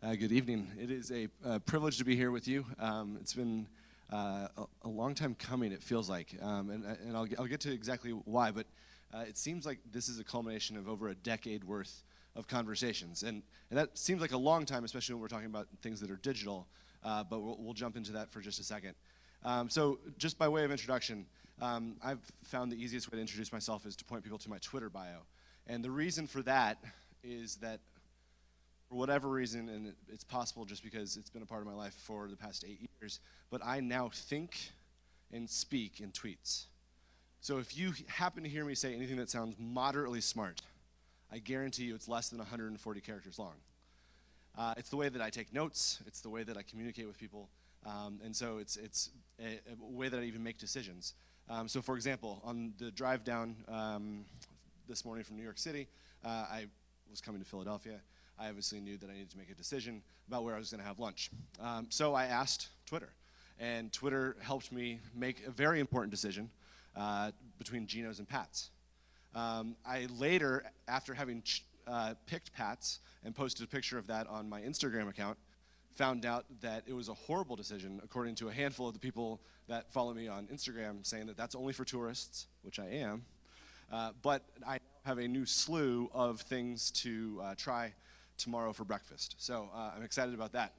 Good evening. It is a privilege to be here with you. It's been a long time coming, it feels like, and I'll get to exactly why, but it seems like this is a culmination of over a decade worth of conversations, and that seems like a long time, especially when we're talking about things that are digital, but we'll jump into that for just a second. So just by way of introduction, I've found the easiest way to introduce myself is to point people to my Twitter bio, and the reason for that is that for whatever reason, and it's possible just because it's been a part of my life for the past 8 years, but I now think and speak in tweets. So if you happen to hear me say anything that sounds moderately smart, I guarantee you it's less than 140 characters long. It's the way that I take notes, it's the way that I communicate with people, and so it's a way that I even make decisions. So for example, on the drive down this morning from New York City, I was coming to Philadelphia. I obviously knew that I needed to make a decision about where I was going to have lunch. So I asked Twitter, and Twitter helped me make a very important decision between Geno's and Pat's. I later, after having picked Pat's and posted a picture of that on my Instagram account, found out that it was a horrible decision, according to a handful of the people that follow me on Instagram, saying that that's only for tourists, which I am. But I have a new slew of things to try tomorrow for breakfast. So I'm excited about that.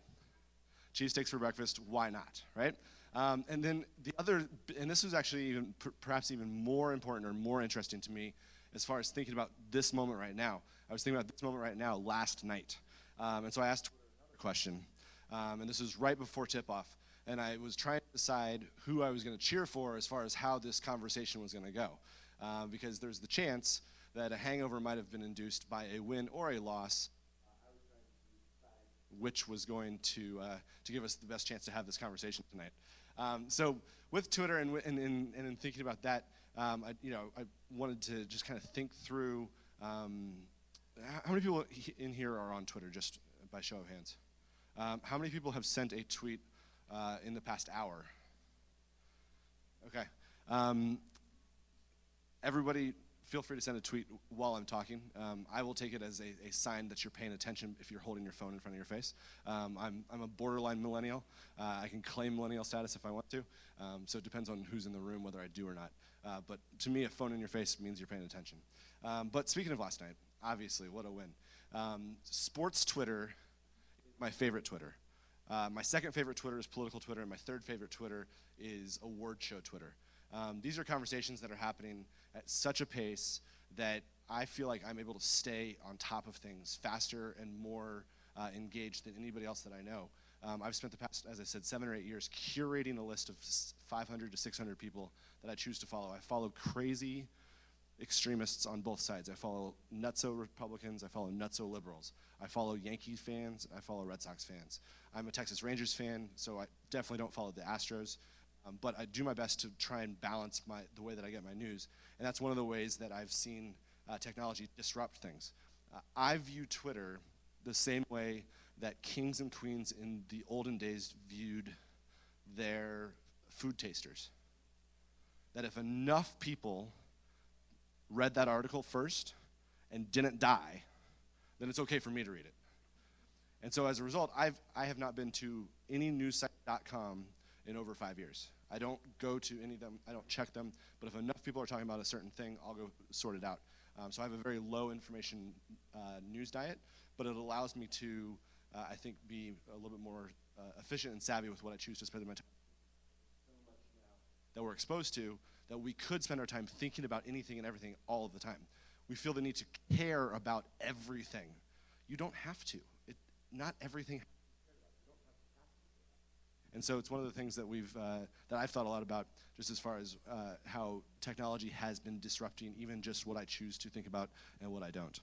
Cheesesteaks for breakfast, why not, right? And then the other, and this was actually even perhaps even more important or more interesting to me as far as thinking about this moment right now. I was thinking about this moment right now last night. And so I asked Twitter another question, and this was right before tip-off, and I was trying to decide who I was going to cheer for as far as how this conversation was going to go. Because there's the chance that a hangover might have been induced by a win or a loss, which was going to give us the best chance to have this conversation tonight. So with Twitter and in thinking about that, I wanted to just kind of think through how many people in here are on Twitter, just by show of hands. How many people have sent a tweet in the past hour? Okay. Everybody, feel free to send a tweet while I'm talking. I will take it as a sign that you're paying attention if you're holding your phone in front of your face. I'm a borderline millennial. I can claim millennial status if I want to. So it depends on who's in the room, whether I do or not. But to me, a phone in your face means you're paying attention. But speaking of last night, obviously, what a win. Sports Twitter is my favorite Twitter. My second favorite Twitter is political Twitter, and my third favorite Twitter is award show Twitter. These are conversations that are happening at such a pace that I feel like I'm able to stay on top of things faster and more engaged than anybody else that I know. I've spent the past, as I said, 7 or 8 years curating a list of 500 to 600 people that I choose to follow. I follow crazy extremists on both sides. I follow nutso Republicans, I follow nutso liberals. I follow Yankee fans, I follow Red Sox fans. I'm a Texas Rangers fan, so I definitely don't follow the Astros. But I do my best to try and balance the way that I get my news. And that's one of the ways that I've seen technology disrupt things. I view Twitter the same way that kings and queens in the olden days viewed their food tasters. That if enough people read that article first and didn't die, then it's okay for me to read it. And so as a result, I have not been to any newssite.com in over 5 years. I don't go to any of them, I don't check them, but if enough people are talking about a certain thing, I'll go sort it out. So I have a very low information news diet, but it allows me to, I think, be a little bit more efficient and savvy with what I choose to spend my time. So much now that we're exposed to, that we could spend our time thinking about anything and everything all of the time. We feel the need to care about everything. You don't have to. Not everything. And so it's one of the things that that I've thought a lot about, just as far as how technology has been disrupting even just what I choose to think about and what I don't.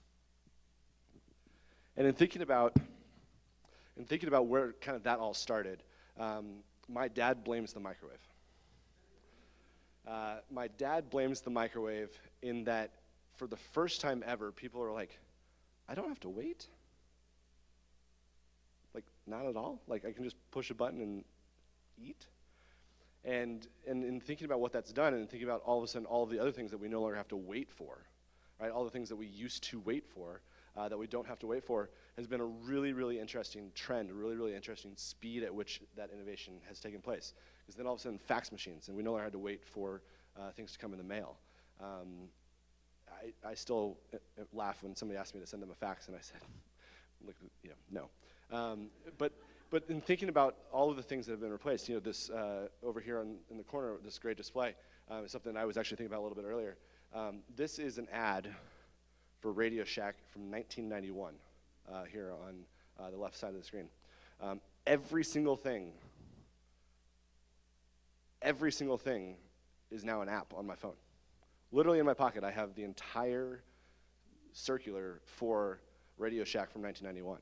And in thinking about where kind of that all started, my dad blames the microwave. My dad blames the microwave in that for the first time ever, people are like, I don't have to wait? Like, not at all? Like, I can just push a button and eat? And in thinking about what that's done, and thinking about all of a sudden all of the other things that we no longer have to wait for, right? All the things that we used to wait for, that we don't have to wait for has been a really, really interesting trend, a really, really interesting speed at which that innovation has taken place. Because then all of a sudden, fax machines, and we no longer had to wait for things to come in the mail. I still laugh when somebody asks me to send them a fax, and I said, look, no. But in thinking about all of the things that have been replaced, this over here in the corner, this great display, is something I was actually thinking about a little bit earlier. This is an ad for Radio Shack from 1991 here on the left side of the screen. Every single thing is now an app on my phone. Literally in my pocket, I have the entire circular for Radio Shack from 1991.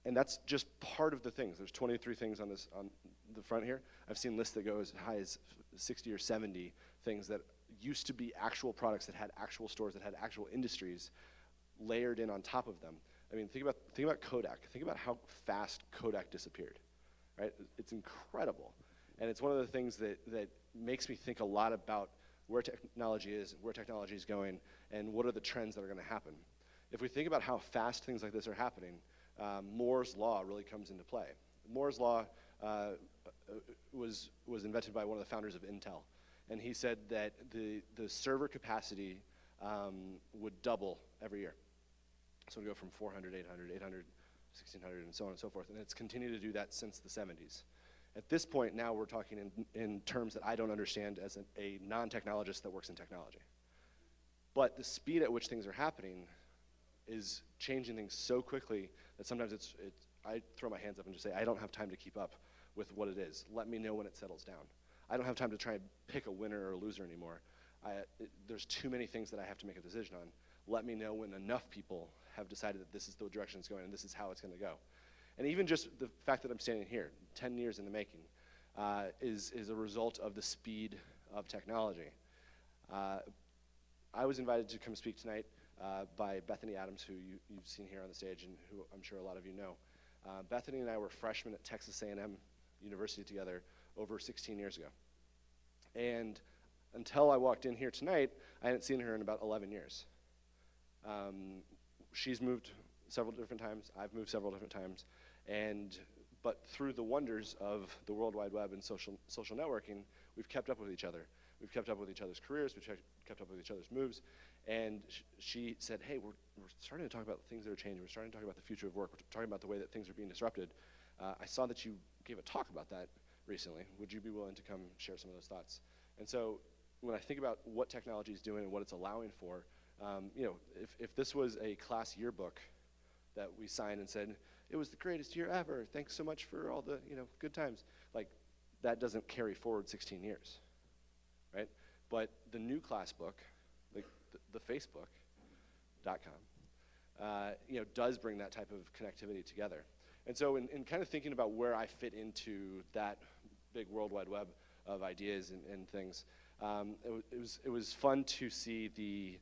And that's just part of the things. There's 23 things on the front here. I've seen lists that go as high as 60 or 70 things that used to be actual products that had actual stores, that had actual industries layered in on top of them. I mean, think about Kodak. Think about how fast Kodak disappeared, right? It's incredible. And it's one of the things that makes me think a lot about where technology is, where technology is going, and what are the trends that are going to happen. If we think about how fast things like this are happening, Moore's Law really comes into play. Moore's Law was invented by one of the founders of Intel, and he said that the server capacity would double every year. So it would go from 400, 800, 800, 1600, and so on and so forth, and it's continued to do that since the 70s. At this point now, we're talking in terms that I don't understand as a non-technologist that works in technology. But the speed at which things are happening is changing things so quickly that sometimes I throw my hands up and just say, I don't have time to keep up with what it is. Let me know when it settles down. I don't have time to try and pick a winner or a loser anymore. There's too many things that I have to make a decision on. Let me know when enough people have decided that this is the direction it's going and this is how it's going to go. And even just the fact that I'm standing here, 10 years in the making, is a result of the speed of technology. I was invited to come speak tonight by Bethany Adams, who you've seen here on the stage and who I'm sure a lot of you know. Bethany and I were freshmen at Texas A&M University together over 16 years ago. And until I walked in here tonight, I hadn't seen her in about 11 years. She's moved several different times. I've moved several different times. But through the wonders of the World Wide Web and social networking, we've kept up with each other. We've kept up with each other's careers. We've kept up with each other's moves. And she said, hey, we're starting to talk about things that are changing. We're starting to talk about the future of work. We're talking about the way that things are being disrupted. I saw that you gave a talk about that recently. Would you be willing to come share some of those thoughts? And so when I think about what technology is doing and what it's allowing for, if this was a class yearbook that we signed and said, it was the greatest year ever, thanks so much for all the good times, like that doesn't carry forward 16 years, right? But the new class book, like the Facebook.com, does bring that type of connectivity together. And so in kind of thinking about where I fit into that big World Wide Web of ideas and things, it was fun to see the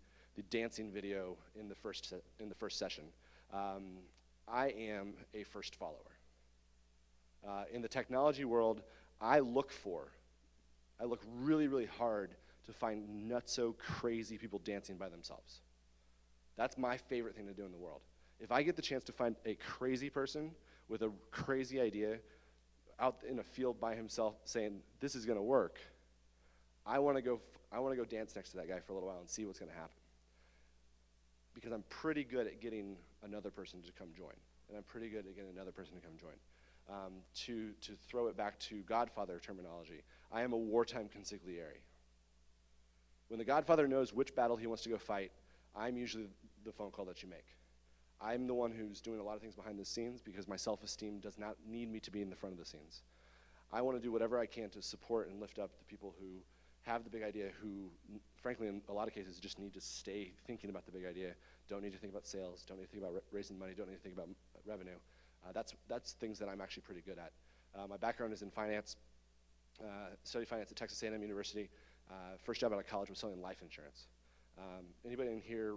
dancing video in the first session. I am a first follower. In the technology world, I look really, really hard to find nutso crazy people dancing by themselves. That's my favorite thing to do in the world. If I get the chance to find a crazy person with a crazy idea out in a field by himself saying, this is going to work, I want to go dance next to that guy for a little while and see what's going to happen. Because I'm pretty good at getting another person to come join. And I'm pretty good at getting another person to come join. To throw it back to Godfather terminology, I am a wartime consigliere. When the Godfather knows which battle he wants to go fight, I'm usually the phone call that you make. I'm the one who's doing a lot of things behind the scenes because my self-esteem does not need me to be in the front of the scenes. I want to do whatever I can to support and lift up the people who have the big idea, who, frankly, in a lot of cases, just need to stay thinking about the big idea, don't need to think about sales, don't need to think about raising money, don't need to think about revenue. That's things that I'm actually pretty good at. My background is in finance, studied finance at Texas A&M University. First job out of college was selling life insurance. Anybody in here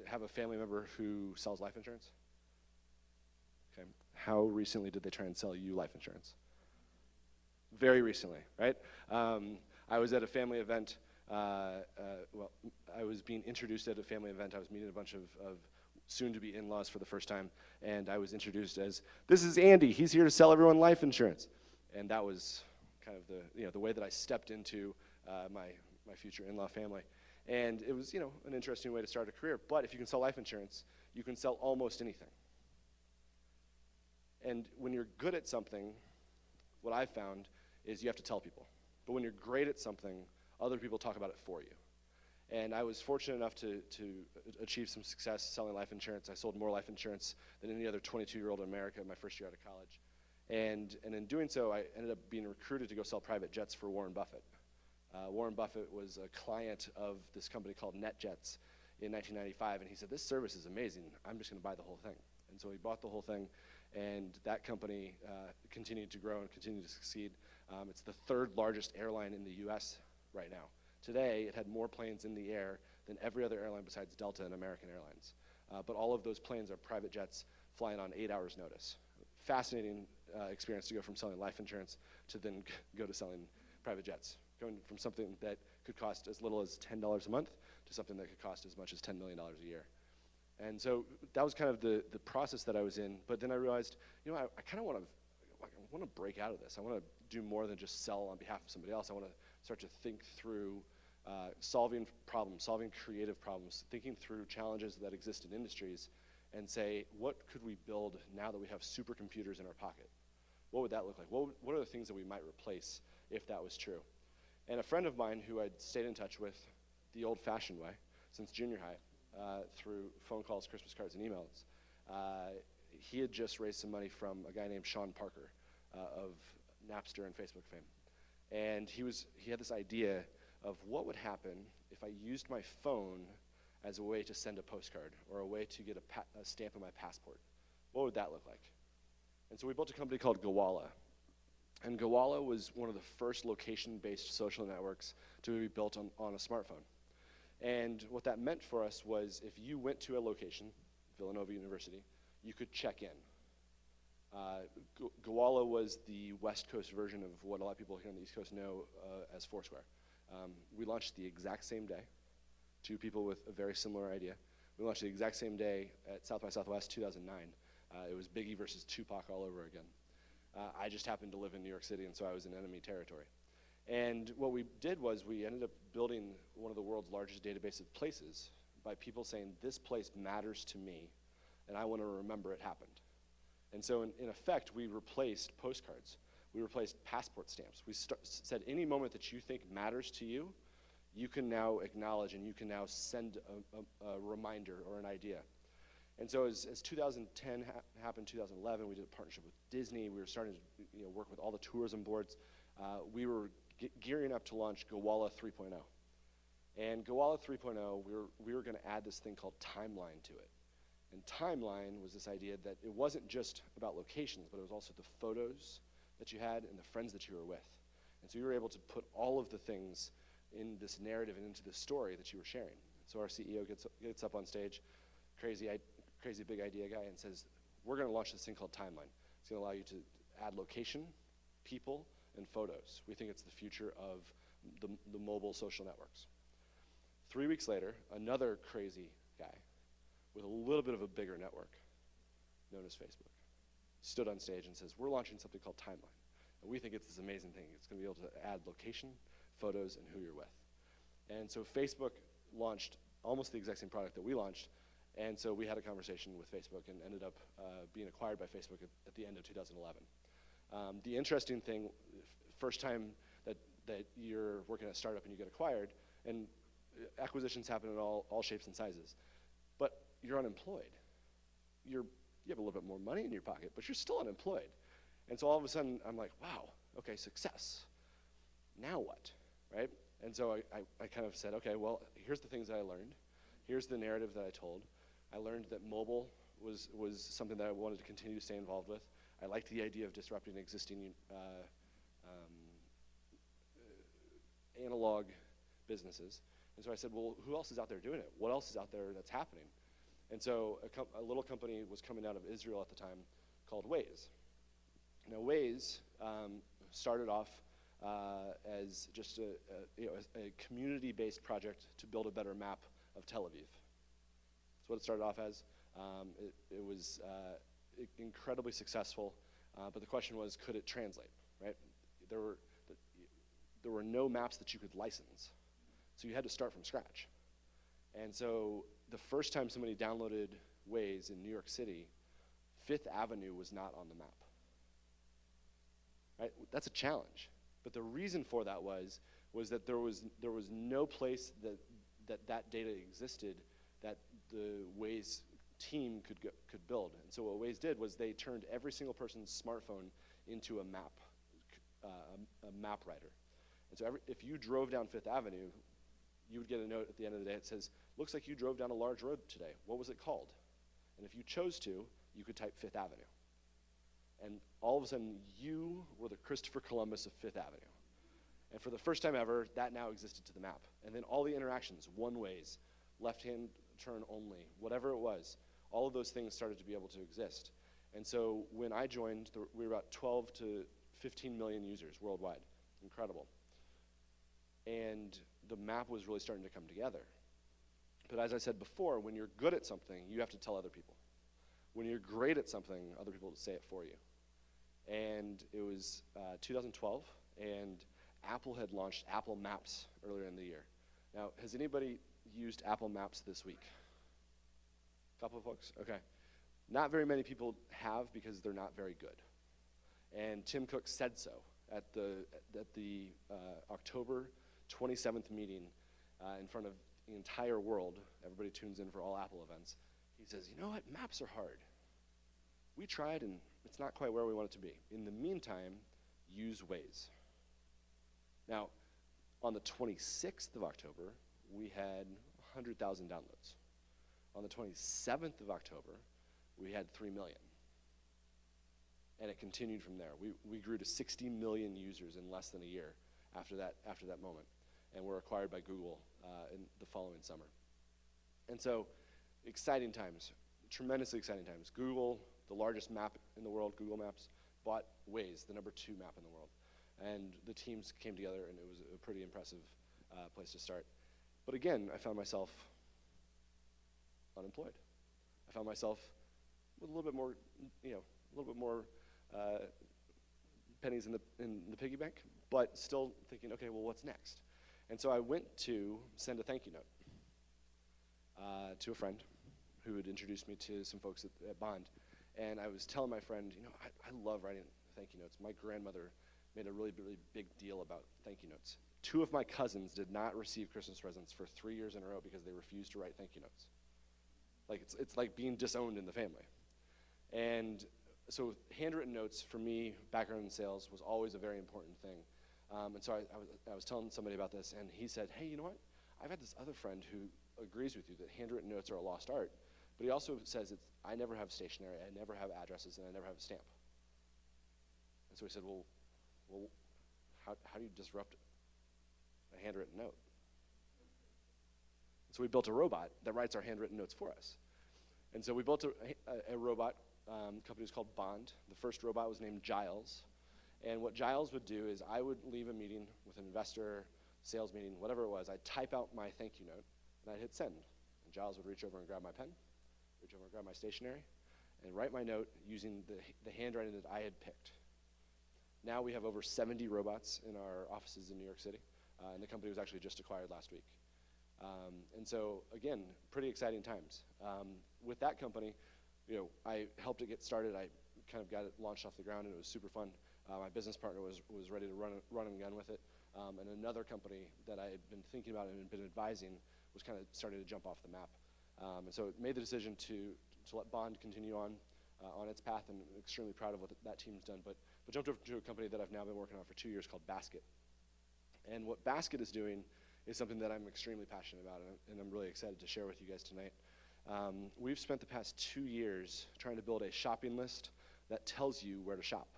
have a family member who sells life insurance? Okay. How recently did they try and sell you life insurance? Very recently, right? I was at a family event. I was being introduced at a family event. I was meeting a bunch of soon-to-be in-laws for the first time, and I was introduced as, "This is Andy. He's here to sell everyone life insurance," and that was kind of the way that I stepped into my future in-law family, and it was an interesting way to start a career. But if you can sell life insurance, you can sell almost anything. And when you're good at something, what I've found is you have to tell people. But when you're great at something, other people talk about it for you. And I was fortunate enough to achieve some success selling life insurance. I sold more life insurance than any other 22-year-old in America in my first year out of college. And in doing so, I ended up being recruited to go sell private jets for Warren Buffett. Warren Buffett was a client of this company called NetJets in 1995, and he said, "This service is amazing. I'm just going to buy the whole thing." And so he bought the whole thing, and that company continued to grow and continued to succeed. It's the third largest airline in the US right now. Today, it had more planes in the air than every other airline besides Delta and American Airlines. But all of those planes are private jets flying on 8 hours notice. Fascinating experience to go from selling life insurance to then go to selling private jets. Going from something that could cost as little as $10 a month to something that could cost as much as $10 million a year. And so that was kind of the process that I was in. But then I realized, I kind of want to break out of this. I want to do more than just sell on behalf of somebody else. I want to start to think through solving problems, solving creative problems, thinking through challenges that exist in industries, and say, what could we build now that we have supercomputers in our pocket? What would that look like? What are the things that we might replace if that was true? And a friend of mine who I'd stayed in touch with the old-fashioned way since junior high, through phone calls, Christmas cards, and emails, he had just raised some money from a guy named Sean Parker of Napster and Facebook fame. And he had this idea of what would happen if I used my phone as a way to send a postcard or a way to get a stamp on my passport. What would that look like? And so we built a company called Gowalla. And Gowalla was one of the first location-based social networks to be built on a smartphone. And what that meant for us was if you went to a location, Villanova University, you could check in. Gowalla was the West Coast version of what a lot of people here on the East Coast know as Foursquare. We launched the exact same day, two people with a very similar idea. We launched the exact same day at South by Southwest 2009. It was Biggie versus Tupac all over again. I just happened to live in New York City, and so I was in enemy territory. And what we did was we ended up building one of the world's largest database of places by people saying, this place matters to me, and I want to remember it happened. And so in effect, we replaced postcards. We replaced passport stamps. We said any moment that you think matters to you, you can now acknowledge and you can now send a reminder or an idea. And so as 2010 happened, 2011, we did a partnership with Disney. We were starting to work with all the tourism boards. We were gearing up to launch Gowalla 3.0. And Gowalla 3.0, we were going to add this thing called timeline to it. And timeline was this idea that it wasn't just about locations, but it was also the photos that you had and the friends that you were with. And so you were able to put all of the things in this narrative and into this story that you were sharing. So our CEO gets up on stage, crazy big idea guy, and says, we're going to launch this thing called timeline. It's going to allow you to add location, people, and photos. We think it's the future of the mobile social networks. 3 weeks later, another crazy guy with a little bit of a bigger network, known as Facebook, stood on stage and says, we're launching something called Timeline. And we think it's this amazing thing. It's going to be able to add location, photos, and who you're with. And so Facebook launched almost the exact same product that we launched. And so we had a conversation with Facebook and ended up being acquired by Facebook at the end of 2011. The interesting thing, first time that you're working at a startup and you get acquired, and acquisitions happen in all shapes and sizes, but you're unemployed. You have a little bit more money in your pocket, but you're still unemployed. And so all of a sudden, I'm like, wow, okay, success. Now what, right? And so I kind of said, okay, well, here's the things that I learned. Here's the narrative that I told. I learned that mobile was something that I wanted to continue to stay involved with. I liked the idea of disrupting existing analog businesses. And so I said, well, who else is out there doing it? What else is out there that's happening? And so a little company was coming out of Israel at the time called Waze. Now Waze started off as just a community-based project to build a better map of Tel Aviv. That's what it started off as. It was incredibly successful, but the question was, could it translate, right? There were no maps that you could license, so you had to start from scratch. And so the first time somebody downloaded Waze in New York City, Fifth Avenue was not on the map. Right? That's a challenge. But the reason for that was that there was no place that data existed that the Waze team could build. And so what Waze did was they turned every single person's smartphone into a map writer. And so if you drove down Fifth Avenue, you would get a note at the end of the day that says, looks like you drove down a large road today. What was it called? And if you chose to, you could type Fifth Avenue. And all of a sudden, you were the Christopher Columbus of Fifth Avenue. And for the first time ever, that now existed to the map. And then all the interactions, one ways, left-hand turn only, whatever it was, all of those things started to be able to exist. And so when I joined, we were about 12 to 15 million users worldwide. Incredible. And the map was really starting to come together. But as I said before, when you're good at something, you have to tell other people. When you're great at something, other people will say it for you. And it was 2012, and Apple had launched Apple Maps earlier in the year. Now, has anybody used Apple Maps this week? A couple of folks? Okay. Not very many people have because they're not very good. And Tim Cook said so at the October 27th meeting in front of the entire world. Everybody tunes in for all Apple events. He says, you know what, maps are hard. We tried and it's not quite where we want it to be. In the meantime, use Waze. Now, on the 26th of October, we had 100,000 downloads. On the 27th of October, we had 3 million. And it continued from there. We grew to 60 million users in less than a year after that moment. And were acquired by Google in the following summer. And so, exciting times, tremendously exciting times. Google, the largest map in the world, Google Maps, bought Waze, the #2 map in the world. And the teams came together, and it was a pretty impressive place to start. But again, I found myself unemployed. I found myself with a little bit more pennies in the piggy bank, but still thinking, okay, well, what's next? And so I went to send a thank you note to a friend who had introduced me to some folks at Bond. And I was telling my friend, I love writing thank you notes. My grandmother made a really, really big deal about thank you notes. 2 of my cousins did not receive Christmas presents for 3 years in a row because they refused to write thank you notes. Like it's like being disowned in the family. And so handwritten notes for me, background in sales, was always a very important thing. And so I was telling somebody about this, and he said, hey, you know what? I've had this other friend who agrees with you that handwritten notes are a lost art, but he also says I never have stationery, I never have addresses, and I never have a stamp. And so he said, well, how do you disrupt a handwritten note? And so we built a robot that writes our handwritten notes for us. And so we built a robot, company was called Bond. The first robot was named Giles. And what Giles would do is I would leave a meeting with an investor, sales meeting, whatever it was. I'd type out my thank you note, and I'd hit send. And Giles would reach over and grab my pen, reach over and grab my stationery, and write my note using the handwriting that I had picked. Now we have over 70 robots in our offices in New York City, and the company was actually just acquired last week. And so, again, pretty exciting times. With that company, I helped it get started. I kind of got it launched off the ground, and it was super fun. My business partner was ready to run and gun with it. And another company that I had been thinking about and had been advising was kind of starting to jump off the map. And so made the decision to let Bond continue on its path, and I'm extremely proud of what that team's done. But jumped over to a company that I've now been working on for 2 years called Basket. And what Basket is doing is something that I'm extremely passionate about, and I'm really excited to share with you guys tonight. We've spent the past 2 years trying to build a shopping list that tells you where to shop.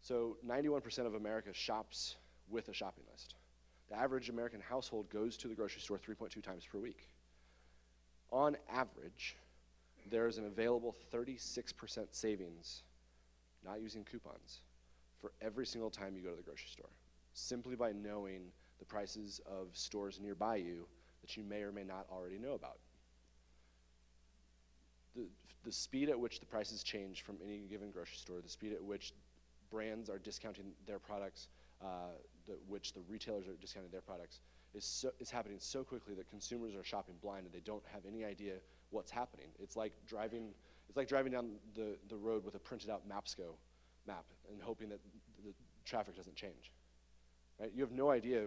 So 91% of America shops with a shopping list. The average American household goes to the grocery store 3.2 times per week. On average, there is an available 36% savings, not using coupons, for every single time you go to the grocery store, simply by knowing the prices of stores nearby you that you may or may not already know about. the speed at which the prices change from any given grocery store, the speed at which brands are discounting their products, which the retailers are discounting their products, is happening so quickly that consumers are shopping blind and they don't have any idea what's happening. It's like driving down the road with a printed out map and hoping that the traffic doesn't change. Right? You have no idea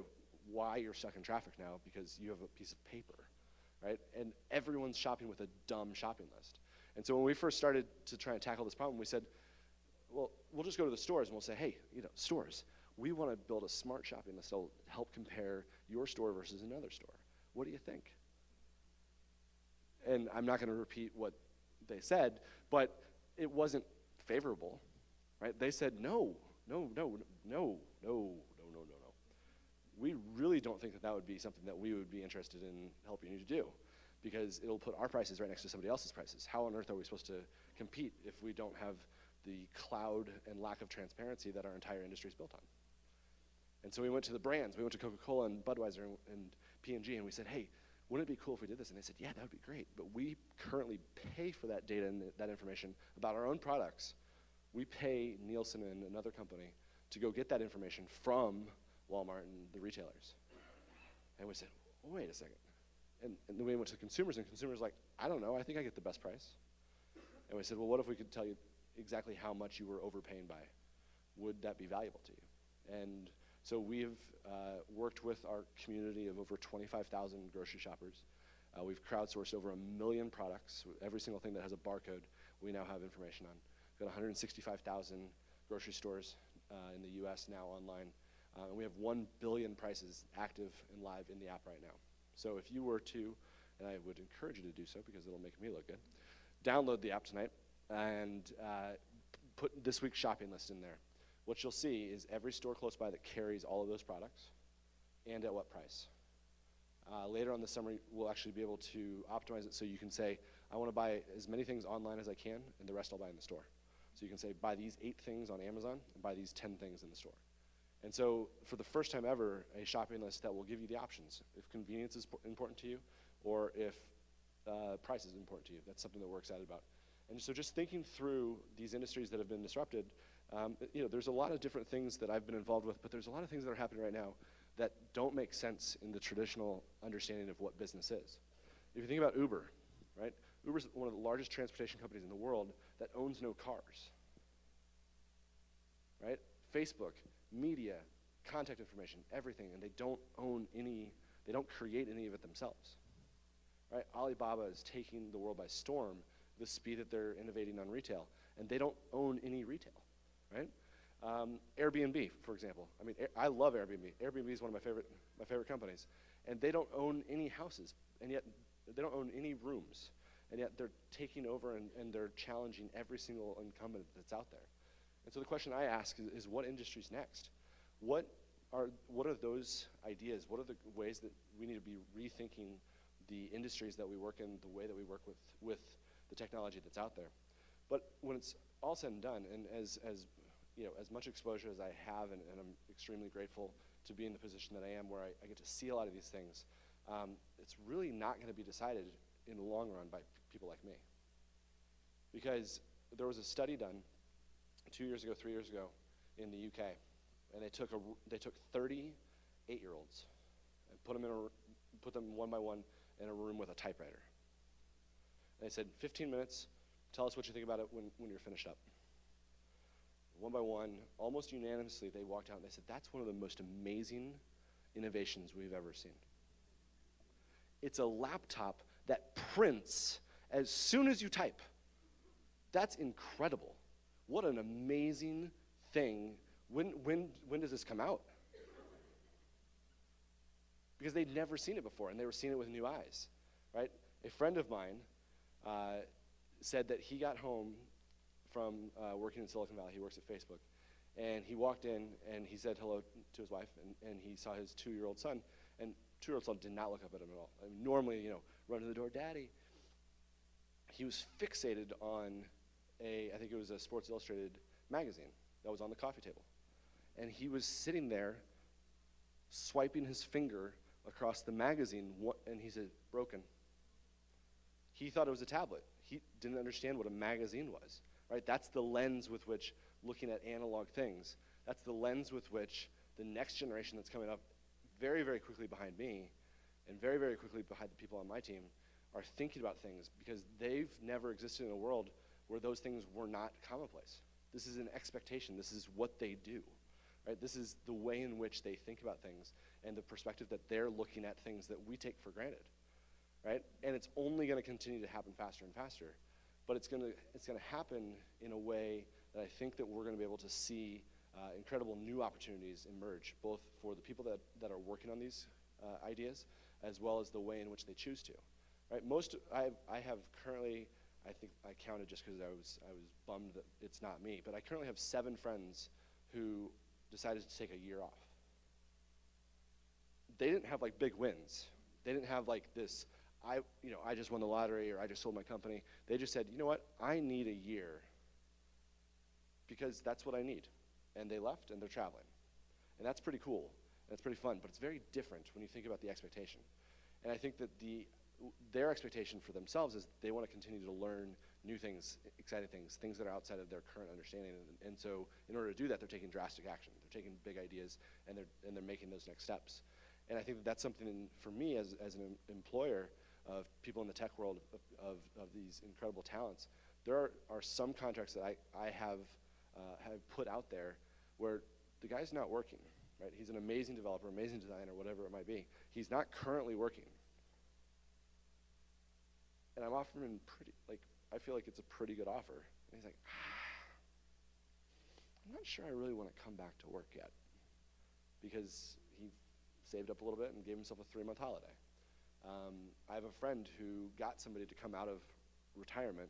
why you're stuck in traffic now because you have a piece of paper, right? And everyone's shopping with a dumb shopping list. And so when we first started to try and tackle this problem, we said, well, we'll just go to the stores and we'll say, hey, stores, we want to build a smart shopping list that will help compare your store versus another store. What do you think? And I'm not going to repeat what they said, but it wasn't favorable, right? They said, no. We really don't think that would be something that we would be interested in helping you to do, because it'll put our prices right next to somebody else's prices. How on earth are we supposed to compete if we don't have the cloud and lack of transparency that our entire industry is built on? And so we went to the brands. We went to Coca-Cola and Budweiser and P&G, and we said, hey, wouldn't it be cool if we did this? And they said, yeah, that would be great. But we currently pay for that data and that information about our own products. We pay Nielsen and another company to go get that information from Walmart and the retailers. And we said, wait a second. And then we went to consumers, and consumers like, I don't know, I think I get the best price. And we said, well, what if we could tell you exactly how much you were overpaying by? Would that be valuable to you? And so we've worked with our community of over 25,000 grocery shoppers. We've crowdsourced over 1 million products. Every single thing that has a barcode, we now have information on. We've got 165,000 grocery stores in the US now online. And we have 1 billion prices active and live in the app right now. So if you were to, and I would encourage you to do so because it'll make me look good, download the app tonight and put this week's shopping list in there. What you'll see is every store close by that carries all of those products and at what price. Later on this summer, we'll actually be able to optimize it so you can say, I want to buy as many things online as I can, and the rest I'll buy in the store. So you can say, buy these 8 things on Amazon and buy these 10 things in the store. And so for the first time ever, a shopping list that will give you the options. If convenience is important to you, or if price is important to you, that's something that we're excited about. And so just thinking through these industries that have been disrupted, there's a lot of different things that I've been involved with, but there's a lot of things that are happening right now that don't make sense in the traditional understanding of what business is. If you think about Uber, right? Uber's one of the largest transportation companies in the world that owns no cars, right? Facebook, media, contact information, everything, and they don't create any of it themselves, right? Alibaba is taking the world by storm, the speed that they're innovating on retail, and they don't own any retail, right? Airbnb, for example. I mean, I love Airbnb. Airbnb is one of my favorite companies, and they don't own any houses, and yet they don't own any rooms, and yet they're taking over and they're challenging every single incumbent that's out there. And so the question I ask is what industry's next? What are those ideas? What are the ways that we need to be rethinking the industries that we work in, the way that we work with the technology that's out there? But when it's all said and done, and as much exposure as I have, and I'm extremely grateful to be in the position that I am, where I get to see a lot of these things, it's really not going to be decided in the long run by people like me. Because there was a study done 3 years ago in the UK, and they took 30 8-year-olds and put them one by one in a room with a typewriter. And they said, 15 minutes, tell us what you think about it when you're finished up. One by one, almost unanimously, they walked out and they said, that's one of the most amazing innovations we've ever seen. It's a laptop that prints as soon as you type. That's incredible. What an amazing thing. When does this come out? Because they'd never seen it before, and they were seeing it with new eyes, right? A friend of mine said that he got home from working in Silicon Valley. He works at Facebook. And he walked in, and he said hello to his wife, and he saw his 2-year-old son, and 2-year-old son did not look up at him at all. I mean, normally, run to the door, Daddy. He was fixated on I think it was a Sports Illustrated magazine that was on the coffee table. And he was sitting there, swiping his finger across the magazine, and he said, broken. He thought it was a tablet. he didn't understand what a magazine was, right? That's the lens with which looking at analog things, that's the lens with which the next generation that's coming up very, very quickly behind me and very, very quickly behind the people on my team are thinking about things, because they've never existed in a world where those things were not commonplace. This is an expectation. This is what they do, right? This is the way in which they think about things and the perspective that they're looking at things that we take for granted, right? And it's only going to continue to happen faster and faster, but it's going to happen in a way that I think that we're going to be able to see incredible new opportunities emerge, both for the people that are working on these ideas, as well as the way in which they choose to. Right? I have currently, I think I counted just because I was bummed that it's not me, but I currently have 7 friends who decided to take a year off. They didn't have like big wins. They didn't have like this, I just won the lottery or I just sold my company. They just said, you know what, I need a year because that's what I need. And they left and they're traveling. And that's pretty cool. And it's pretty fun, but it's very different when you think about the expectation. And I think that their expectation for themselves is they want to continue to learn new things, exciting things that are outside of their current understanding. And so in order to do that, they're taking drastic action. They're taking big ideas and they're making those next steps. And I think that that's something for me as an employer of people in the tech world of these incredible talents. There are some contracts that I have put out there where the guy's not working, right? He's an amazing developer, amazing designer, whatever it might be. He's not currently working. And I'm offering him I feel like it's a pretty good offer. And he's like, I'm not sure I really want to come back to work yet, because he saved up a little bit and gave himself a 3-month holiday. I have a friend who got somebody to come out of retirement,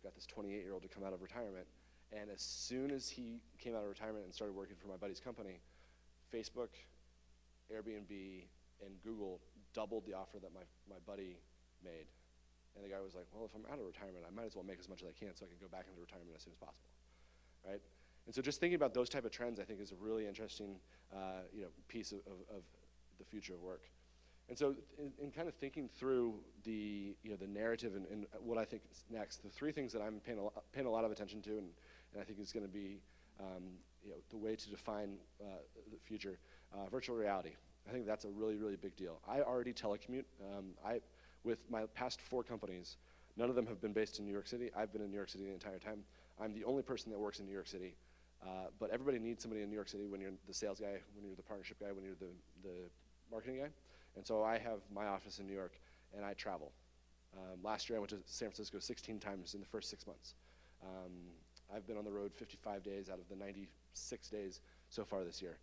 got this 28-year-old to come out of retirement, and as soon as he came out of retirement and started working for my buddy's company, Facebook, Airbnb, and Google doubled the offer that my buddy made. And the guy was like, well, if I'm out of retirement, I might as well make as much as I can so I can go back into retirement as soon as possible, right? And so just thinking about those type of trends, I think, is a really interesting piece of the future of work. And so in kind of thinking through the narrative and what I think is next, the 3 things that I'm paying a lot of attention to and I think is going to be the way to define the future, virtual reality. I think that's a really, really big deal. I already telecommute. With my past 4 companies, none of them have been based in New York City. I've been in New York City the entire time. I'm the only person that works in New York City. But everybody needs somebody in New York City when you're the sales guy, when you're the partnership guy, when you're the marketing guy. And so I have my office in New York, and I travel. Last year I went to San Francisco 16 times in the first 6 months. I've been on the road 55 days out of the 96 days so far this year.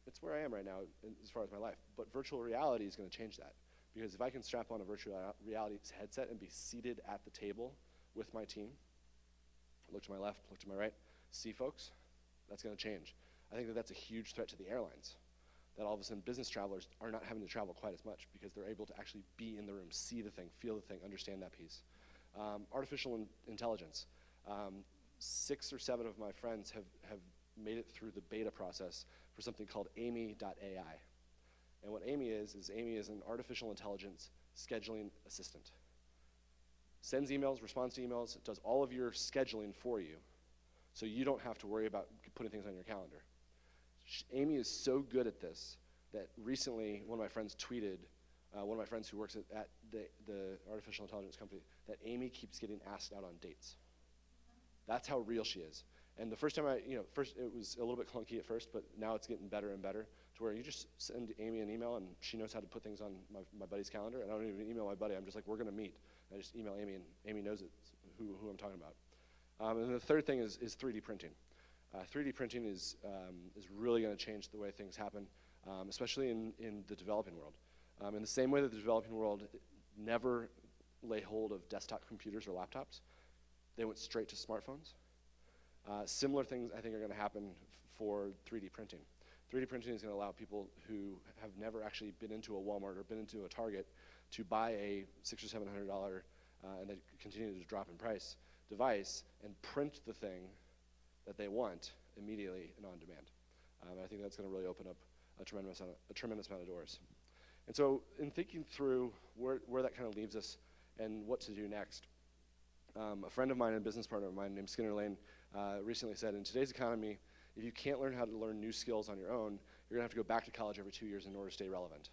It's where I am right now as far as my life. But virtual reality is going to change that. Because if I can strap on a virtual reality headset and be seated at the table with my team, look to my left, look to my right, see folks, that's going to change. I think that that's a huge threat to the airlines, that all of a sudden business travelers are not having to travel quite as much because they're able to actually be in the room, see the thing, feel the thing, understand that piece. Artificial intelligence. 6 or 7 of my friends have made it through the beta process for something called Amy.ai. And what Amy is an artificial intelligence scheduling assistant. Sends emails, responds to emails, does all of your scheduling for you, so you don't have to worry about putting things on your calendar. Amy is so good at this that recently one of my friends tweeted, one of my friends who works at the artificial intelligence company, that Amy keeps getting asked out on dates. That's how real she is. And the first time first it was a little bit clunky at first, but now it's getting better and better to where you just send Amy an email and she knows how to put things on my buddy's calendar, and I don't even email my buddy. I'm just like, we're going to meet. And I just email Amy, and Amy knows who I'm talking about. And the third thing is 3D printing. 3D printing is really going to change the way things happen, especially in the developing world. In the same way that the developing world never lay hold of desktop computers or laptops, they went straight to smartphones. Similar things, I think, are going to happen for 3D printing. 3D printing is going to allow people who have never actually been into a Walmart or been into a Target to buy a $600 or $700 and then continue to drop in price device and print the thing that they want immediately and on demand. I think that's going to really open up a tremendous amount of doors. And so in thinking through where that kind of leaves us and what to do next. A friend of mine, a business partner of mine named Skinner Lane, recently said, in today's economy, if you can't learn how to learn new skills on your own, you're going to have to go back to college every 2 years in order to stay relevant.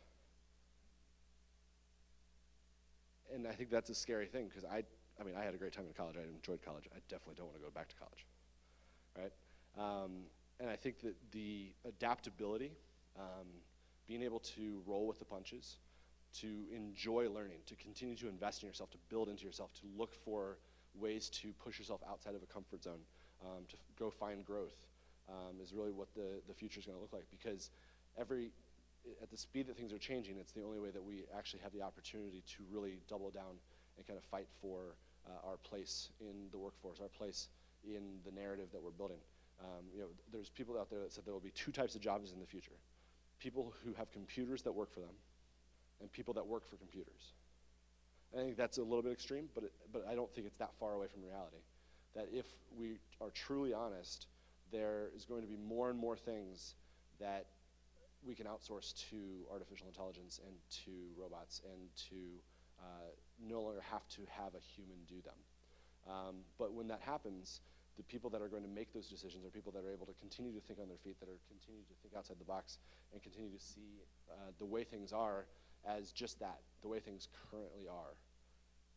And I think that's a scary thing, because I had a great time in college. I enjoyed college. I definitely don't want to go back to college, right? And I think that the adaptability, being able to roll with the punches, to enjoy learning, to continue to invest in yourself, to build into yourself, to look for ways to push yourself outside of a comfort zone, to go find growth, is really what the future is going to look like. Because at the speed that things are changing, it's the only way that we actually have the opportunity to really double down and kind of fight for our place in the workforce, our place in the narrative that we're building. There's people out there that said there will be 2 types of jobs in the future: people who have computers that work for them, and people that work for computers. And I think that's a little bit extreme, but I don't think it's that far away from reality. That if we are truly honest, there is going to be more and more things that we can outsource to artificial intelligence and to robots, and to no longer have to have a human do them. But when that happens, the people that are going to make those decisions are people that are able to continue to think on their feet, that are continue to think outside the box, and continue to see the way things are as just that, the way things currently are.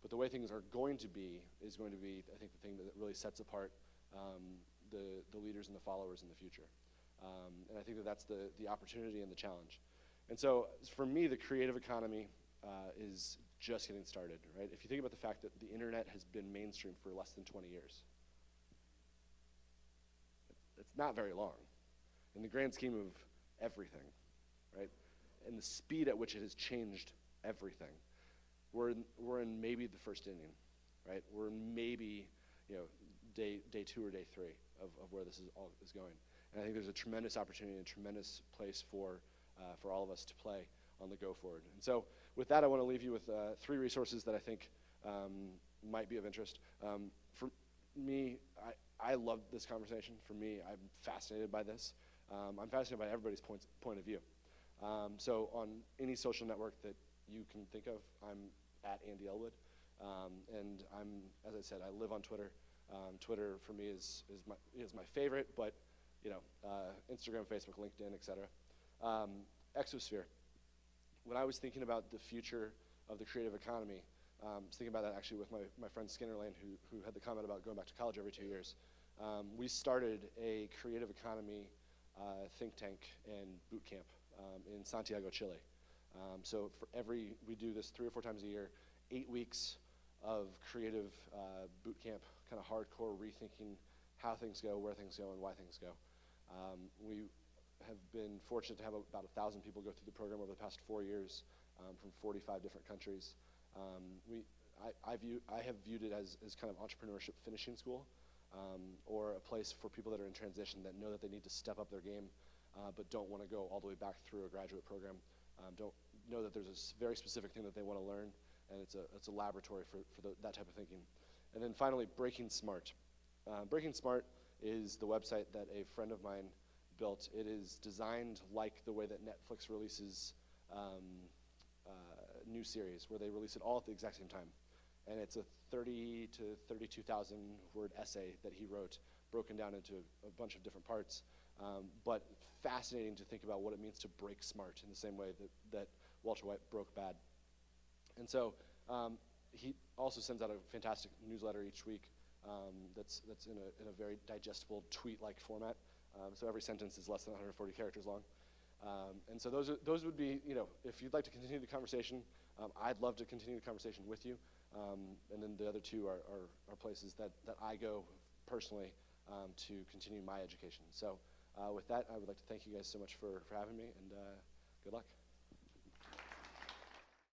But the way things are going to be is going to be, I think, the thing that really sets apart the leaders and the followers in the future. And I think that that's the opportunity and the challenge. And so for me, the creative economy is just getting started, right? If you think about the fact that the internet has been mainstream for less than 20 years, it's not very long in the grand scheme of everything, right? And the speed at which it has changed everything. We're in maybe the first inning, right? We're in maybe day 2 or day 3 of where this is going. And I think there's a tremendous opportunity and a tremendous place for all of us to play on the go forward. And so with that, I want to leave you with 3 resources that I think might be of interest. For me, I love this conversation. For me, I'm fascinated by this. I'm fascinated by everybody's point of view. So on any social network that you can think of, I'm at Andy Ellwood. And as I said, I live on Twitter. Twitter for me is my favorite, but Instagram, Facebook, LinkedIn, etc. Exosphere. When I was thinking about the future of the creative economy, I was thinking about that actually with my friend Skinner Lane, who had the comment about going back to college every 2 years. We started a creative economy think tank and boot camp in Santiago, Chile. So we do this 3 or 4 times a year, 8 weeks of creative boot camp, kind of hardcore rethinking how things go, where things go, and why things go. We have been fortunate to have about 1,000 people go through the program over the past 4 years from 45 different countries. I have viewed it as kind of entrepreneurship finishing school, or a place for people that are in transition that know that they need to step up their game, but don't want to go all the way back through a graduate program. Don't know that there's a very specific thing that they want to learn, and it's a laboratory for that type of thinking. And then finally, Breaking Smart. Breaking Smart is the website that a friend of mine built. It is designed like the way that Netflix releases new series, where they release it all at the exact same time. And it's a 30 to 32,000 word essay that he wrote, broken down into a bunch of different parts, but fascinating to think about what it means to break smart in the same way that Walter White broke bad. And so he also sends out a fantastic newsletter each week that's in a very digestible tweet-like format. So every sentence is less than 140 characters long. And so those would be, if you'd like to continue the conversation, I'd love to continue the conversation with you. And then the other 2 are places that I go personally to continue my education. So with that, I would like to thank you guys so much for having me, and good luck.